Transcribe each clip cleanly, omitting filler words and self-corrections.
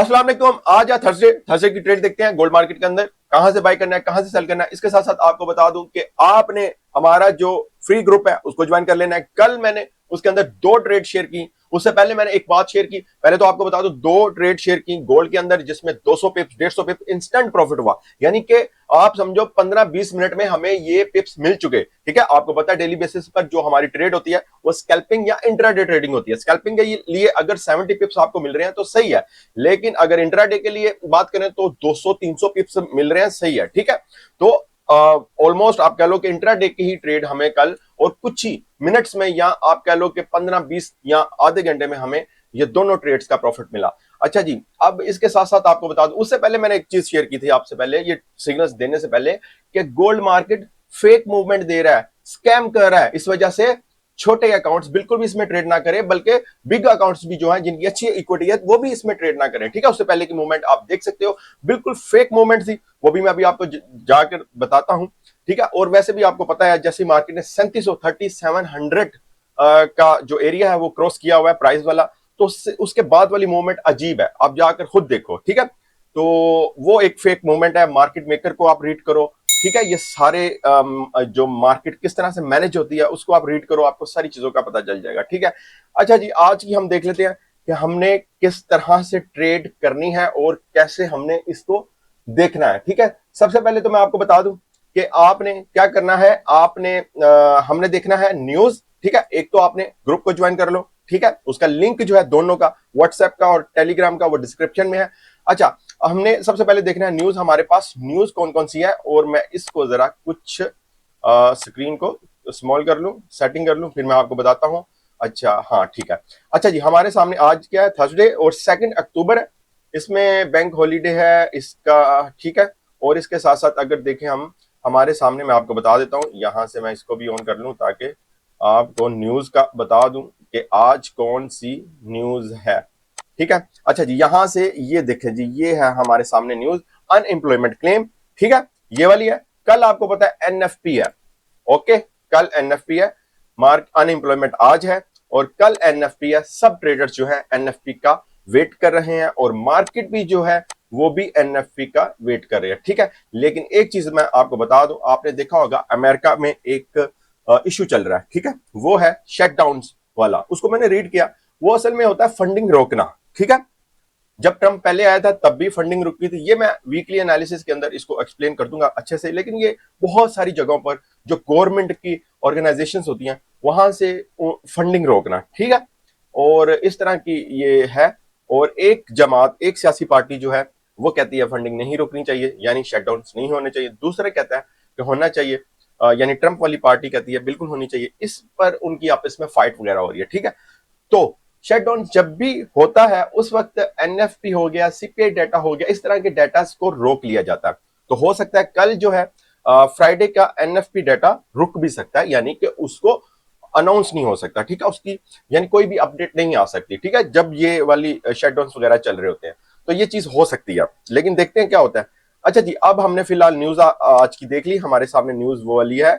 अस्सलाम वालेकुम। आज या थर्सडे की ट्रेड देखते हैं गोल्ड मार्केट के अंदर, कहां से बाय करना है, कहां से सेल करना है। इसके साथ साथ आपको बता दूं कि आपने हमारा जो फ्री ग्रुप है उसको ज्वाइन कर लेना है। कल मैंने उसके अंदर 2 ट्रेड शेयर की, उससे पहले मैंने एक बात शेयर की। पहले तो आपको बता दूं 2 ट्रेड शेयर की गोल्ड के अंदर, जिसमें 200 पिप्स 150 पिप्स इंस्टेंट प्रॉफिट हुआ। यानी कि आप समझो 15-20 मिनट में हमें ये पिप्स मिल चुके। ठीक है, आपको पता है डेली बेसिस पर जो हमारी ट्रेड होती है वो स्कैल्पिंग या इंट्राडे ट्रेडिंग होती है। स्कैल्पिंग के लिए अगर 70 पिप्स आपको मिल रहे हैं तो सही है, लेकिन अगर इंट्राडे के लिए बात करें तो 200-300 पिप्स मिल रहे हैं, सही है। ठीक है, तो ऑलमोस्ट आप कह लो कि इंट्राडे की ही ट्रेड हमें कल और कुछ ही मिनट्स में, या आप कह लो कि 15-20 या आधे घंटे में हमें ये दोनों ट्रेड्स का प्रॉफिट मिला। अच्छा जी, अब इसके साथ साथ आपको बता दूं, उससे पहले मैंने एक चीज शेयर की थी आपसे पहले, ये सिग्नल्स देने से पहले, कि गोल्ड मार्केट फेक मूवमेंट दे रहा है, स्कैम कर रहा है। इस वजह से छोटे अकाउंट्स बिल्कुल भी इसमें ट्रेड ना करें, बल्कि बिग अकाउंट्स भी जो हैं, जिनकी अच्छी इक्विटी है, वो भी इसमें ट्रेड ना करें। ठीक है, उससे पहले की मूवमेंट आप देख सकते हो, बिल्कुल फेक मूवमेंट थी, वो भी मैं अभी आपको जाकर बताता हूं। ठीक है, और वैसे भी आपको पता है जैसे मार्केट ने 3700 का जो एरिया है वो क्रॉस किया हुआ है प्राइस वाला, तो उसके बाद वाली मूवमेंट अजीब है, आप जाकर खुद देखो। ठीक है, तो वो एक फेक मूवमेंट है, मार्केट मेकर को आप रीड करो। ठीक है, ये सारे जो मार्केट किस तरह से मैनेज होती है उसको आप रीड करो, आपको सारी चीजों का पता चल जाएगा। ठीक है, अच्छा जी, आज की हम देख लेते हैं कि हमने किस तरह से ट्रेड करनी है और कैसे हमने इसको देखना है। ठीक है, सबसे पहले तो मैं आपको बता दूं कि आपने क्या करना है। आपने हमने देखना है न्यूज। ठीक है, एक तो आपने ग्रुप को ज्वाइन कर लो। ठीक है, उसका लिंक जो है दोनों का, व्हाट्सएप का और टेलीग्राम का, वो डिस्क्रिप्शन में है। अच्छा, हमने सबसे पहले देखना है न्यूज, हमारे पास न्यूज कौन कौन सी है, और मैं इसको जरा कुछ स्क्रीन को स्मॉल कर लूं, सेटिंग कर लूं, फिर मैं आपको बताता हूं। अच्छा हाँ ठीक है। अच्छा जी, हमारे सामने आज क्या है, थर्सडे और 2 अक्टूबर है, इसमें बैंक हॉलीडे है इसका। ठीक है, और इसके साथ साथ अगर देखें हम, हमारे सामने मैं आपको बता देता हूं, यहां से मैं इसको भी ऑन कर लूं ताकि आपको न्यूज का बता दूं कि आज कौन सी न्यूज है। ठीक है, अच्छा जी, यहां से ये देखें जी, ये है हमारे सामने न्यूज, अनएम्प्लॉयमेंट क्लेम। ठीक है, ये वाली है। कल आपको पता है एनएफपी है। ओके, कल एनएफपी है, मार्क अनएम्प्लॉयमेंट आज है और कल एनएफपी है। सब ट्रेडर्स जो है एनएफपी का वेट कर रहे हैं और मार्केट भी जो है वो भी एनएफपी का वेट कर रहे हैं। ठीक है, लेकिन एक चीज मैं आपको बता दूं, आपने देखा होगा अमेरिका में एक इश्यू चल रहा है। ठीक है, वो है शटडाउन वाला, उसको मैंने रीड किया। वो असल में होता है फंडिंग रोकना। ठीक है, जब ट्रंप पहले आया था तब भी फंडिंग रुकी थी, ये मैं वीकली एनालिसिस के अंदर इसको एक्सप्लेन कर दूंगा अच्छे से। लेकिन ये बहुत सारी जगहों पर जो गवर्नमेंट की ऑर्गेनाइजेशंस होती हैं वहां से फंडिंग रोकना। ठीक है, और इस तरह की ये है। और एक जमात, एक सियासी पार्टी जो है वो कहती है फंडिंग नहीं रोकनी चाहिए, यानी शटडाउन नहीं होने चाहिए। दूसरे कहता है कि होना चाहिए, यानी ट्रंप वाली पार्टी कहती है बिल्कुल होनी चाहिए। इस पर उनकी आपस में फाइट वगैरह हो रही है। ठीक है, तो शटडाउन जब भी होता है उस वक्त एनएफपी हो गया, सीपीआई डाटा हो गया, इस तरह के डाटा को रोक लिया जाता है। तो हो सकता है कल जो है फ्राइडे का एनएफपी डाटा रुक भी सकता है, यानी कि उसको अनाउंस नहीं हो सकता। ठीक है, उसकी यानी कोई भी अपडेट नहीं आ सकती। ठीक है, जब ये वाली शटडाउन वगैरह चल रहे होते हैं तो ये चीज हो सकती है, लेकिन देखते हैं क्या होता है। अच्छा जी, अब हमने फिलहाल न्यूज आज की देख ली, हमारे सामने न्यूज वो वाली है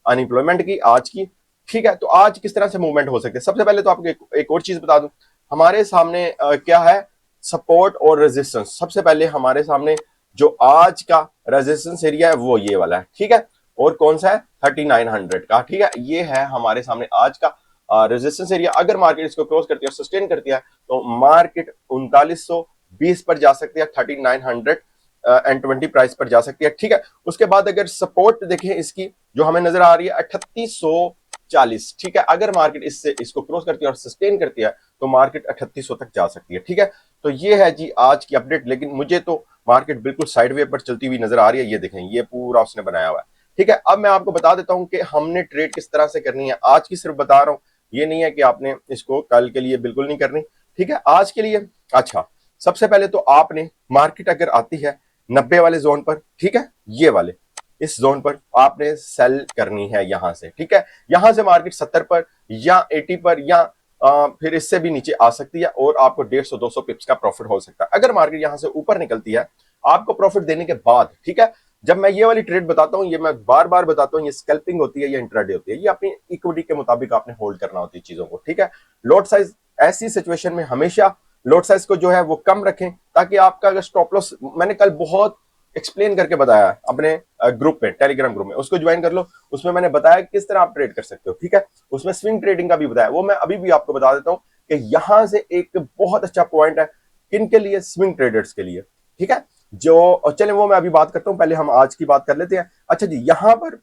अनएम्प्लॉयमेंट की आज की। ठीक है, तो आज किस तरह से मूवमेंट हो सकते हैं, सबसे पहले तो आपको एक और चीज बता दूं, हमारे सामने क्या है, सपोर्ट और रेजिस्टेंस। सबसे पहले हमारे सामने जो आज का रेजिस्टेंस एरिया है वो ये वाला है। ठीक है, और कौन सा है, 3900 का। ठीक है, ये है हमारे सामने आज का रेजिस्टेंस एरिया। अगर मार्केट इसको क्रॉस करती है, सस्टेन करती है, तो मार्केट 3920 पर जा सकती है, 3920 प्राइस पर जा सकती है। ठीक है, उसके बाद अगर सपोर्ट देखें इसकी, जो हमें नजर आ रही है 3840। ठीक है, अगर मार्केट इससे इसको क्रॉस करती है और सस्टेन करती है तो मार्केट 3800 तक जा सकती है। ठीक है, तो ये है जी आज की अपडेट। लेकिन मुझे तो मार्केट बिल्कुल साइडवे पर चलती हुई नजर आ रही है, ये देखें, ये पूरा उसने बनाया हुआ है। ठीक है, अब मैं आपको बता देता हूं कि हमने ट्रेड किस तरह से करनी है। आज की सिर्फ बता रहा हूं, ये नहीं है कि आपने इसको कल के लिए बिल्कुल नहीं करनी। ठीक है, आज के लिए। अच्छा, सबसे पहले तो आपने, मार्केट अगर आती है 90 वाले जोन पर, ठीक है, ये वाले इस जोन पर आपने सेल करनी है यहां से। ठीक है, यहां से मार्केट 70 पर या 80 पर या फिर इससे भी नीचे आ सकती है और आपको 150-200 पिप्स का प्रॉफिट हो सकता है। अगर मार्केट यहां से ऊपर निकलती है आपको प्रॉफिट देने के बाद, ठीक है, जब मैं ये वाली ट्रेड बताता हूं, ये मैं बार बार बताता हूं, ये स्कैल्पिंग होती है या इंट्राडे होती है, ये अपनी इक्विटी के मुताबिक आपने होल्ड करना होती है चीजों को। ठीक है, लॉट साइज ऐसी सिचुएशन में हमेशा लॉट साइज को जो है वो कम रखें, ताकि आपका अगर स्टॉप लॉस, मैंने कल बहुत एक्सप्लेन करके बताया अपने ग्रुप में, टेलीग्राम ग्रुप में, उसको ज्वाइन कर लो। उसमें मैंने बताया किस तरह आप ट्रेड कर सकते हो, ठीक है। उसमें स्विंग ट्रेडिंग का भी बताया, वो मैं अभी भी आपको बता देता हूं कि यहां से एक बहुत अच्छा पॉइंट है किन के लिए, स्विंग ट्रेडर्स के लिए, ठीक है। जो चले वो मैं अभी बात करता हूं, पहले हम आज की बात कर लेते हैं। अच्छा जी, यहां पर,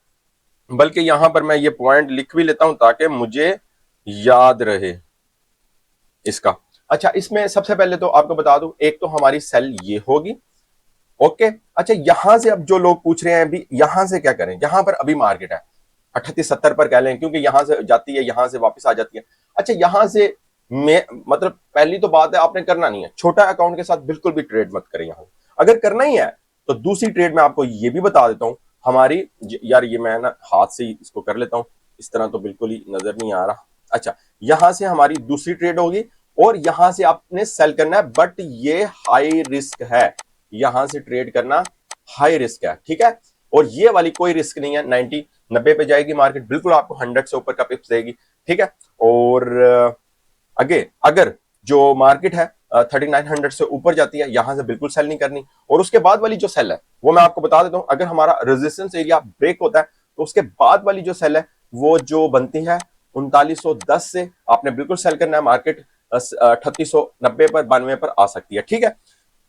बल्कि यहां पर मैं ये पॉइंट लिख भी लेता हूं ताकि मुझे याद रहे इसका। अच्छा, इसमें सबसे पहले तो आपको बता दूं, एक तो हमारी सेल ये होगी, ओके। अच्छा, यहां से अब जो लोग पूछ रहे हैं अभी यहां से क्या करें, यहां पर अभी मार्केट है 38-70 पर कह लें, क्योंकि यहां से जाती है, यहां से वापस आ जाती है। अच्छा, यहां से मैं मतलब पहली तो बात है, आपने करना नहीं है, छोटा अकाउंट के साथ बिल्कुल भी ट्रेड मत करें। यहां अगर करना ही है तो दूसरी ट्रेड मैं आपको ये भी बता देता हूं हमारी। यार ये मैं ना हाथ से ही इसको कर लेता हूं, इस तरह तो बिल्कुल ही नजर नहीं आ रहा। अच्छा, यहां से हमारी दूसरी ट्रेड होगी और यहां से आपने सेल करना है, बट ये हाई रिस्क है, यहां से ट्रेड करना हाई रिस्क है, ठीक है। और ये वाली कोई रिस्क नहीं है, 90-90 पे जाएगी मार्केट, बिल्कुल आपको 100 से ऊपर का पिप्स देगी, ठीक है। और आगे अगर जो मार्केट है 3900 से ऊपर जाती है, यहां से बिल्कुल सेल नहीं करनी। और उसके बाद वाली जो सेल है वो मैं आपको बता देता हूं, अगर हमारा रेजिस्टेंस एरिया ब्रेक होता है तो उसके बाद वाली जो सेल है वो जो बनती है 3910 से, आपने बिल्कुल सेल करना है। मार्केट 3890 पर, 92 पर आ सकती है, ठीक है।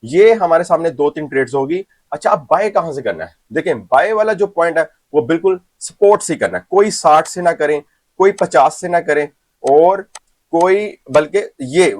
ये हमारे सामने 2-3 ट्रेड्स होगी। अच्छा, अब बाय कहां से करना है, देखें बाय वाला जो पॉइंट है वो बिल्कुल सपोर्ट से करना है, कोई 60 से ना करें, कोई 50 से ना करें, और कोई, बल्कि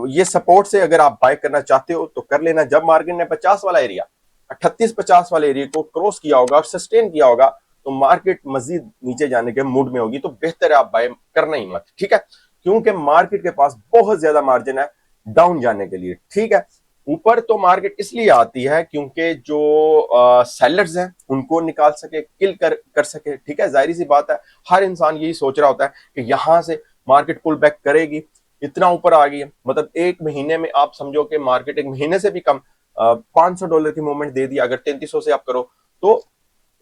ये सपोर्ट से अगर आप बाय करना चाहते हो तो कर लेना। जब मार्केट ने 50 वाला एरिया, 38-50 वाले एरिया को क्रॉस किया होगा और सस्टेन किया होगा तो मार्केट मजीद नीचे जाने के मूड में होगी, तो बेहतर है आप बाय करना ही मत, ठीक है। क्योंकि मार्केट के पास बहुत ज्यादा मार्जिन है डाउन जाने के लिए, ठीक है। ऊपर तो मार्केट इसलिए आती है क्योंकि जो सेलर्स हैं उनको निकाल सके, किल कर सके, ठीक है। जाहिर सी बात है, हर इंसान यही सोच रहा होता है कि यहां से मार्केट पुल बैक करेगी, इतना ऊपर आ गई है, मतलब एक महीने में आप समझो कि मार्केट एक महीने से भी कम $500 की मूवमेंट दे दी, अगर 3300 से आप करो तो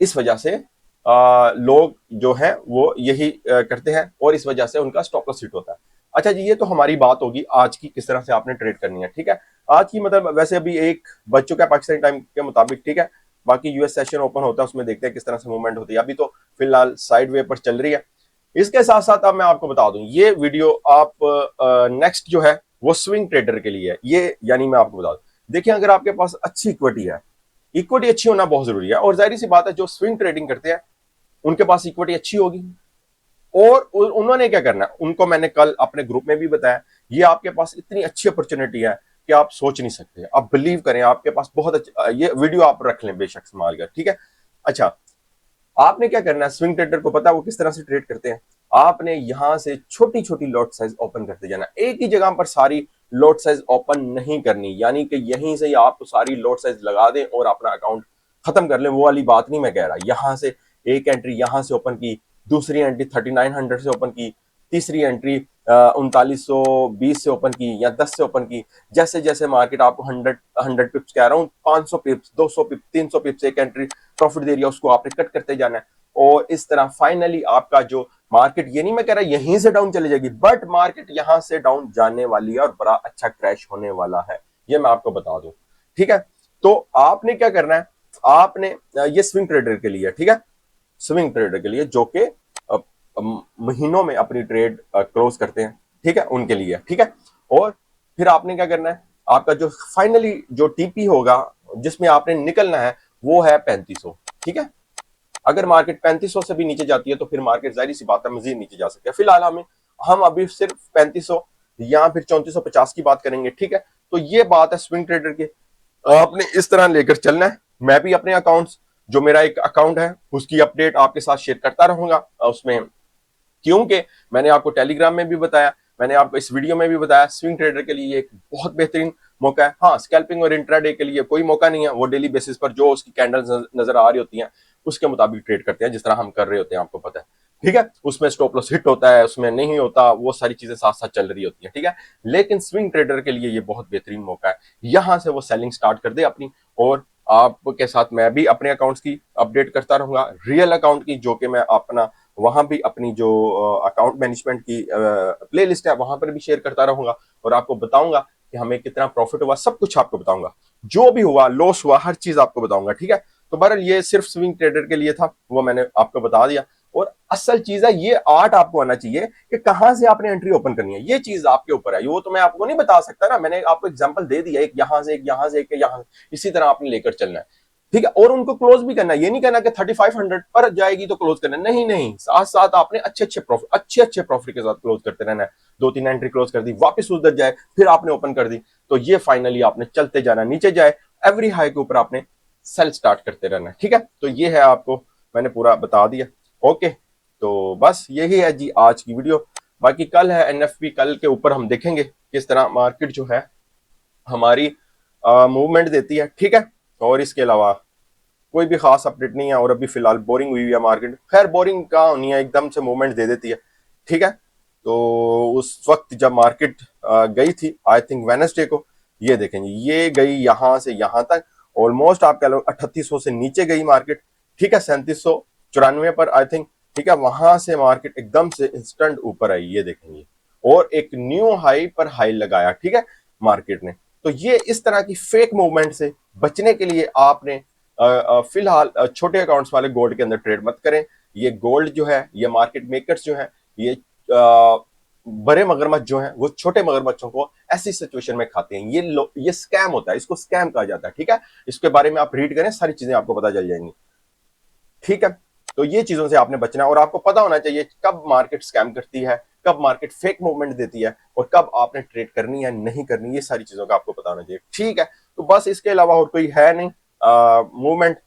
इस वजह से लोग जो हैं वो यही करते हैं और इस वजह से उनका स्टॉप लॉस हिट होता है। अच्छा जी, ये तो हमारी बात होगी आज की, किस तरह से आपने ट्रेड करनी है, ठीक है। आज की मतलब वैसे अभी 1 बज चुका है पाकिस्तानी टाइम के मुताबिक, ठीक है। बाकी यूएस सेशन ओपन होता है, उसमें देखते हैं किस तरह से मूवमेंट होती है। अभी तो फिलहाल साइड वे पर चल रही है। इसके साथ साथ अब मैं आपको बता दूं, ये वीडियो आप नेक्स्ट जो है वो स्विंग ट्रेडर के लिए है। ये यानी मैं आपको बता दूं, देखिए अगर आपके पास अच्छी इक्विटी है, इक्विटी अच्छी होना बहुत जरूरी है, और जाहिर सी बात है जो स्विंग ट्रेडिंग करते हैं उनके पास इक्विटी अच्छी होगी। और उन्होंने क्या करना है, उनको मैंने कल अपने ग्रुप में भी बताया, ये आपके पास इतनी अच्छी अपॉर्चुनिटी है कि आप सोच नहीं सकते, आप बिलीव करें, आपके पास बहुत अच्छा, ये वीडियो आप रख लें बेशक संभाल कर, ठीक है। अच्छा, आपने क्या करना है, स्विंग ट्रेडर को पता है वो किस तरह से ट्रेड करते हैं। आपने यहां से छोटी छोटी लॉट साइज ओपन करते जाना, एक ही जगह पर सारी लॉट साइज ओपन नहीं करनी, यानी कि यहीं से आप सारी लॉट साइज लगा दें और अपना अकाउंट खत्म कर लें, वो वाली बात नहीं मैं कह रहा। यहां से एक एंट्री यहां से ओपन की, दूसरी एंट्री 3900 से ओपन की, तीसरी एंट्री 3920 से ओपन की या 10 से ओपन की। जैसे जैसे मार्केट आपको 100 पिप्स कह रहा हूँ, 500 पिप्स, 200 पिप्स, 300 पिप्स एक एंट्री प्रॉफिट दे रही है, उसको आपने कट करते जाना है। और इस तरह फाइनली आपका जो मार्केट, ये नहीं मैं कह रहा यहीं से डाउन चली जाएगी, बट मार्केट यहां से डाउन जाने वाली है और बड़ा अच्छा क्रैश होने वाला है, ये मैं आपको बता दूं, ठीक है। तो आपने क्या करना है, आपने ये स्विंग ट्रेडर के लिए, ठीक है, स्विंग ट्रेडर के लिए जो कि महीनों में अपनी ट्रेड क्लोज करते हैं, ठीक है, उनके लिए, ठीक है। और फिर आपने क्या करना है, आपका जो फाइनली जो टीपी होगा जिसमें आपने निकलना है वो है 3500, ठीक है। अगर मार्केट 3500 से भी नीचे जाती है तो फिर मार्केट जाहिर सी बात है मजीद नीचे जा सकती है। फिलहाल हम अभी सिर्फ 3500 या फिर 3450 की बात करेंगे, ठीक है। तो ये बात है स्विंग ट्रेडर की, आपने इस तरह लेकर चलना है। मैं भी अपने अकाउंट्स, जो मेरा एक अकाउंट है उसकी अपडेट आपके साथ शेयर करता रहूंगा उसमें, क्योंकि मैंने आपको टेलीग्राम में भी बताया, मैंने आपको इस वीडियो में भी बताया, स्विंग ट्रेडर के लिए एक बहुत बेहतरीन मौका है। हाँ, स्कैल्पिंग और इंट्राडे के लिए कोई मौका नहीं है, वो डेली बेसिस पर जो उसकी कैंडल्स नजर आ रही होती हैं उसके मुताबिक ट्रेड करते हैं, जिस तरह हम कर रहे होते हैं, आपको पता है, ठीक है। उसमें स्टॉप लॉस हिट होता है, उसमें नहीं होता, वो सारी चीजें साथ साथ चल रही होती हैं, ठीक है। लेकिन स्विंग ट्रेडर के लिए ये बहुत बेहतरीन मौका है, यहां से वो सेलिंग स्टार्ट कर दे अपनी, और आपके साथ मैं भी अपने अकाउंट्स की अपडेट करता रहूंगा, रियल अकाउंट की, जो कि मैं अपना वहां भी अपनी जो अकाउंट मैनेजमेंट की प्लेलिस्ट है वहां पर भी शेयर करता रहूंगा और आपको बताऊंगा कि हमें कितना प्रॉफिट हुआ, सब कुछ आपको बताऊंगा, जो भी हुआ, लॉस हुआ, हर चीज आपको बताऊंगा, ठीक है। तो बहरहाल ये सिर्फ स्विंग ट्रेडर के लिए था, वो मैंने आपको बता दिया। और असल चीज है, ये आर्ट आपको आना चाहिए कि कहां से आपने एंट्री ओपन करनी है, ये चीज आपके ऊपर है। वो तो मैं आपको नहीं बता सकता ना, मैंने आपको एग्जांपल दे दिया, एक यहां से, एक यहां से, एक यहां से, इसी तरह आपने लेकर चलना है, ठीक है। और उनको क्लोज भी करना है, ये नहीं करना कि 3500 पर जाएगी तो क्लोज करना है, नहीं नहीं, साथ साथ आपने अच्छे प्रॉफिट के साथ क्लोज करते रहना है। 2-3 एंट्री क्लोज कर दी, वापस उधर जाए, फिर आपने ओपन कर दी, तो ये फाइनली आपने चलते जाना, नीचे जाए एवरी हाई के ऊपर आपने सेल स्टार्ट करते रहना है, ठीक है। तो ये है, आपको मैंने पूरा बता दिया। ओके, तो बस यही है जी आज की वीडियो। बाकी कल है एनएफपी, कल के ऊपर हम देखेंगे किस तरह मार्केट जो है हमारी मूवमेंट देती है, ठीक है। और इसके अलावा कोई भी खास अपडेट नहीं है, और अभी फिलहाल बोरिंग हुई है मार्केट। खैर बोरिंग कहाँ होनी है, एकदम से मूवमेंट दे देती है, ठीक है। तो उस वक्त जब मार्केट गई थी, आई थिंक वेडनेसडे को, ये देखेंगे, ये गई यहां से यहां तक, ऑलमोस्ट आप कह लो 3800 से नीचे गई मार्केट, ठीक है, 3794 पर आई थिंक, ठीक है। वहां से मार्केट एकदम से इंस्टेंट ऊपर आई, ये देखेंगे, और एक न्यू हाई पर हाई लगाया, ठीक है, मार्केट ने। तो ये इस तरह की फेक मूवमेंट से बचने के लिए आपने फिलहाल छोटे अकाउंट्स वाले गोल्ड के अंदर ट्रेड मत करें। ये गोल्ड जो है, ये मार्केट मेकर्स जो है, ये बड़े मगरमच्छ जो हैं, वो छोटे मगरमच्छों को ऐसी सिचुएशन में खाते हैं। ये स्कैम होता है, इसको स्कैम कहा जाता है, ठीक है। इसके बारे में आप रीड करें, सारी चीजें आपको पता चल जाएंगी, ठीक है। तो ये चीजों से आपने बचना है, और आपको पता होना चाहिए कब मार्केट स्कैम करती है, कब मार्केट फेक मूवमेंट देती है, और कब आपने ट्रेड करनी है नहीं करनी, ये सारी चीजों का आपको पता होना चाहिए, ठीक है। तो बस इसके अलावा और कोई है नहीं मूवमेंट,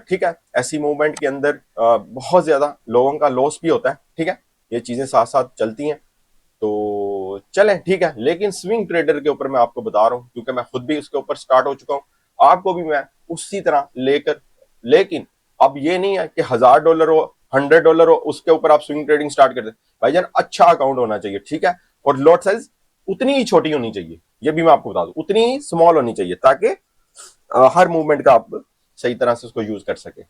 ठीक है। ऐसी मूवमेंट के अंदर बहुत ज्यादा लोगों का लॉस भी होता है, ठीक है। ये चीजें साथ साथ चलती हैं, तो चलें, ठीक है। लेकिन स्विंग ट्रेडर के ऊपर मैं आपको बता रहा हूं, क्योंकि मैं खुद भी उसके ऊपर स्टार्ट हो चुका हूं, आपको भी मैं उसी तरह लेकर, लेकिन अब ये नहीं है कि $1000 हो, $100 हो, उसके ऊपर आप स्विंग ट्रेडिंग स्टार्ट कर दे। भाईजान अच्छा अकाउंट होना चाहिए, ठीक है। और लॉट साइज उतनी ही छोटी होनी चाहिए, ये भी मैं आपको बता दूं, उतनी ही स्मॉल होनी चाहिए, ताकि हर मूवमेंट का आप सही तरह से उसको यूज कर सके।